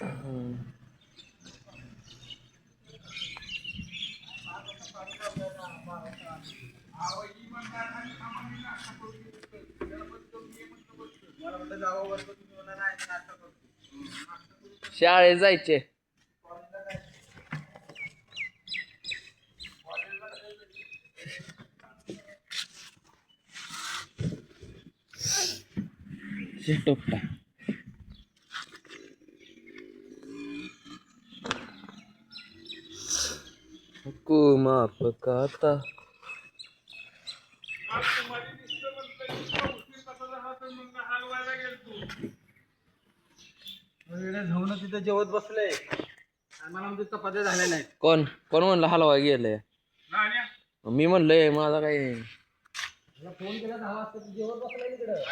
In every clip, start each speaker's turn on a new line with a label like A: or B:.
A: हम्म. शाळेत जायचे. टोपटा हुकुमा पकाता
B: तिथे जेवत बसले आणि मला म्हणजे चपात्या झाल्या नाहीत.
A: कोण कोण म्हणलं हलवा गेले? मी म्हणलंय माझा काय
B: फोन केला 10 वाजता जेवत बसलाय तिकडं.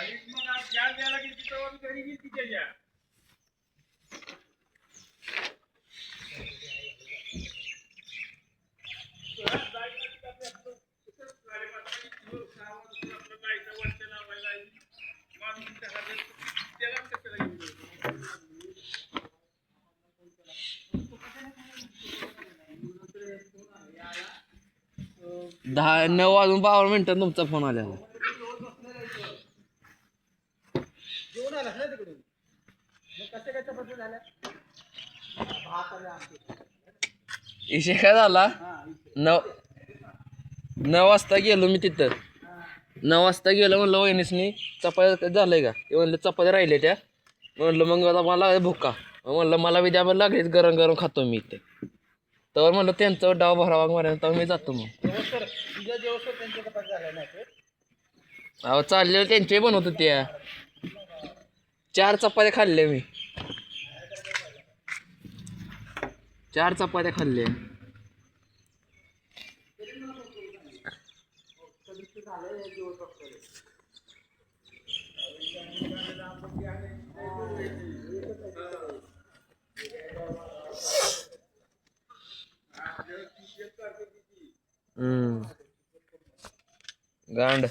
A: दहा 9:52 तुमचा फोन आलेला.
B: जेवण आलास ना तिकडून मग कशा काय चपात्या झाल्या? भात आले आमचे.
A: इशे काय झाला? 9 वाजता गेलो मी तिथं. 9 वाजता गेलो म्हणलं वहिनीसनी चपात्या झालंय का? ते म्हणलं चपात्या राहिल्या त्या. म्हणलं मग आता मला भुका म्हणलं मला बी द्या मला लागेच गरम गरम खातो मी इथे. तर म्हणलं त्यांचं डाव भरावा मारायला तर मी जातो मग.
B: तुझ्या जेवण त्यांच्या चपात्या झाल्या नाही.
A: अहो चाललेलं त्यांचे बनवत त्या 4 चपात्या खाल्ल्या मी. 4 चपात्या खाल्ल्या. गांड